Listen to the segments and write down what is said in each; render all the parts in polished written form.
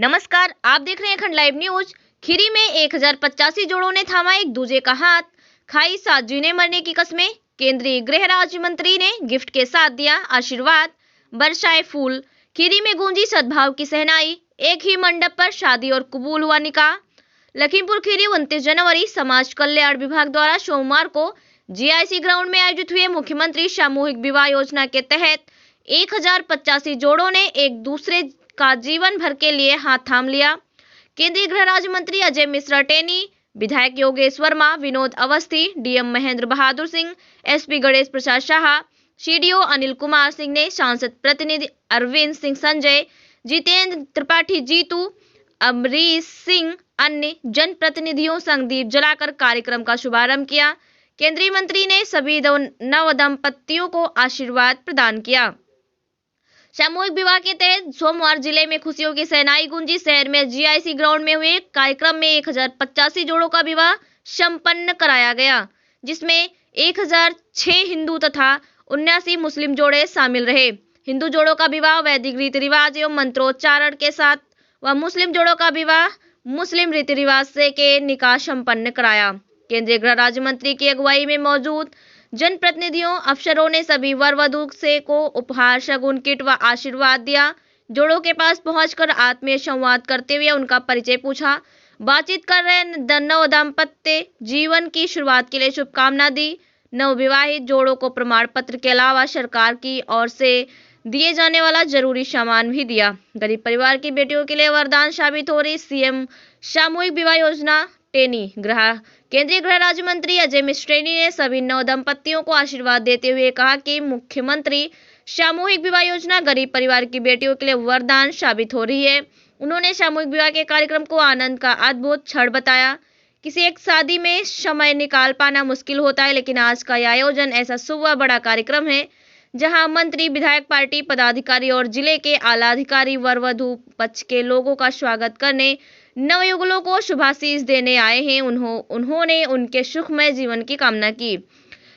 नमस्कार, आप देख रहे हैं खंड लाइव न्यूज। खीरी में 1085 जोड़ों ने थामा एक दूजे का हाथ, खाई साथ जीने मरने की कस्में। केंद्रीय गृह राज्य मंत्री ने गिफ्ट के साथ दिया आशीर्वाद, बरसाए फूल। खीरी में गूंजी सद्भाव की सहनाई, एक ही मंडप पर शादी और कबूल हुआ निकाह। लखीमपुर खीरी 29 जनवरी समाज कल्याण विभाग द्वारा सोमवार को जीआईसी ग्राउंड में आयोजित हुए मुख्यमंत्री सामूहिक विवाह योजना के तहत 1085 जोड़ों ने एक दूसरे का जीवन भर के लिए हाथ थाम लिया। केंद्रीय गृह राज्य मंत्री अजय मिश्रा टेनी, विधायक Yogesh Verma, Vinod Awasthi, DM Mahendra Bahadur Singh, SP Ganesh Prasad Shah, CDO Anil Kumar Singh ने सांसद प्रतिनिधि अरविंद सिंह संजय, जितेंद्र त्रिपाठी जीतू, अमरीश सिंह, अन्य जनप्रतिनिधियों संग दीप जलाकर कार्यक्रम का शुभारंभ किया। केंद्रीय मंत्री ने सभी नव दंपतियों को आशीर्वाद प्रदान किया। सामूहिक विवाह के तहत सोमवार जिले में खुशियों की सहनाई गूंजी। शहर में जीआईसी ग्राउंड में हुए कार्यक्रम में 1085 जोड़ों का विवाह संपन्न कराया गया, जिसमें 1006 हिंदू तथा 79 मुस्लिम जोड़े शामिल रहे। हिंदू जोड़ों का विवाह वैदिक रीति रिवाज एवं मंत्रोच्चारण के साथ व मुस्लिम जोड़ों का विवाह मुस्लिम रीति रिवाज से के निकाह संपन्न कराया। केंद्रीय गृह राज्य मंत्री की अगुवाई में मौजूद जनप्रतिनिधियों, अफसरों ने सभी वर वधू से को उपहार, शगुन किट व आशीर्वाद दिया। जोड़ों के पास पहुंचकर आत्मीय संवाद करते हुए उनका परिचय पूछा। बातचीत कर रहे नव दाम्पत्य जीवन की शुरुआत के लिए शुभकामना दी। नवविवाहित जोड़ों को प्रमाण पत्र के अलावा सरकार की ओर से दिए जाने वाला जरूरी सामान भी दिया। गरीब परिवार की बेटियों के लिए वरदान साबित हो रही सीएम सामूहिक विवाह योजना। केंद्रीय गृह राज्य मंत्री अजय मिश्रा ने सभी नव दंपतियों को आशीर्वाद देते हुए कहा कि मुख्यमंत्री सामूहिक विवाह योजना गरीब परिवार की बेटियों के लिए वरदान साबित हो रही है। उन्होंने सामूहिक विवाह के कार्यक्रम को आनंद का अद्भुत क्षण बताया। किसी एक शादी में समय निकाल पाना मुश्किल होता है, लेकिन आज का यह आयोजन ऐसा शुभ व बड़ा कार्यक्रम है जहां मंत्री, विधायक, पार्टी पदाधिकारी और जिले के आला अधिकारी वर वधू पक्ष के लोगों का स्वागत करने, नवयुगलों को शुभाशीष देने आए हैं। उन्होंने उनके सुखमय जीवन की कामना की।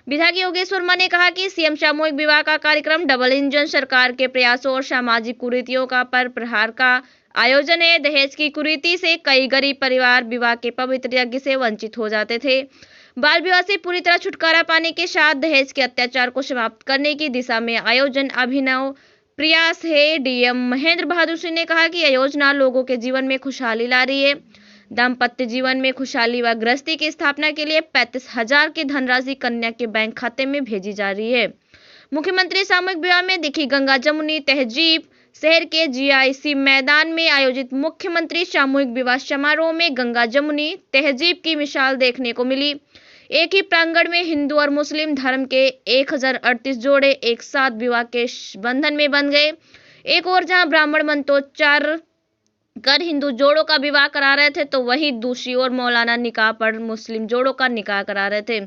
विधायक योगेश वर्मा ने कहा कि सीएम सामूहिक विवाह का कार्यक्रम डबल इंजन सरकार के प्रयासों और सामाजिक कुरीतियों का पर प्रहार का आयोजन है। दहेज की कुरीति से कई गरीब परिवार विवाह के पवित्र यज्ञ से वंचित हो जाते थे। बाल विवाह से पूरी तरह छुटकारा पाने के साथ दहेज के अत्याचार को समाप्त करने की दिशा में आयोजन अभिनव प्रयास है। डीएम महेंद्र बहादुर सिंह ने कहा कि यह योजना लोगों के जीवन में खुशहाली ला रही है। दाम्पत्य जीवन में खुशहाली व गृहस्थी की स्थापना के लिए 35,000 की धनराशि कन्या के बैंक खाते में भेजी जा रही है। मुख्यमंत्री सामूहिक विवाह में दिखी गंगा जमुनी तहजीब। शहर के जीआईसी मैदान में आयोजित मुख्यमंत्री सामूहिक विवाह समारोह में गंगा जमुनी तहजीब की मिसाल देखने को मिली। एक ही प्रांगण में हिंदू और मुस्लिम धर्म के 1038 जोड़े एक साथ विवाह के बंधन में बंध गए। एक और जहां ब्राह्मण मंत्रोच्चार कर हिंदू जोड़ों का विवाह करा रहे थे, तो वहीं दूसरी ओर मौलाना निकाह पर मुस्लिम जोड़ों का निकाह करा रहे थे।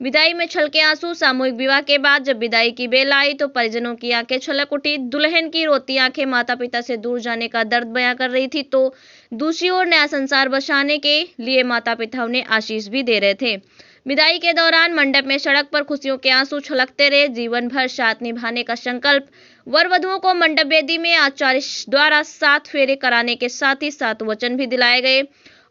विदाई में छलके आंसू। सामूहिक विवाह के बाद जब विदाई की बेल आई तो परिजनों की आंखें छलक उठी। दुल्हन की रोती आंखें माता पिता से दूर जाने का दर्द बयां कर रही थी, तो दूसरी ओर नया संसार बसाने के लिए माता पिता उन्हें आशीष भी दे रहे थे। विदाई के दौरान मंडप में सड़क पर खुशियों के आंसू छलकते रहे। जीवन भर साथ निभाने का संकल्प। वर वधुओं को मंडप वेदी में आचार्य द्वारा 7 फेरे कराने के साथ ही 7 वचन भी दिलाए गए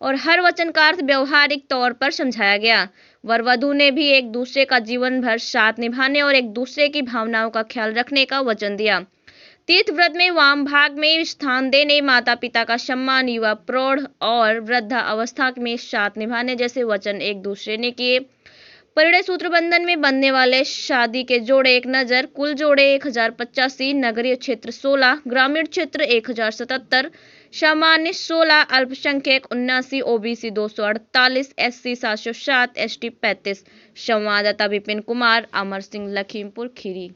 और हर वचन का अर्थ व्यवहारिक तौर पर समझाया गया। वर वधु ने भी एक दूसरे का जीवन भर साथ निभाने और एक दूसरे की भावनाओं का ख्याल रखने का वचन दिया। तीर्थ व्रत में वाम भाग में स्थान देने, माता पिता का सम्मान, युवा, प्रौढ़ और वृद्धा अवस्था में साथ निभाने जैसे वचन एक दूसरे ने किए। परिणय सूत्र बंधन में बंधने वाले शादी के जोड़े एक नजर। कुल जोड़े 1085, नगरीय क्षेत्र 16, ग्रामीण क्षेत्र 1077, सामान्य 16, अल्पसंख्यक 79, ओबीसी 248, एससी 707, एसटी 35। संवाददाता विपिन कुमार, अमर सिंह, लखीमपुर खीरी।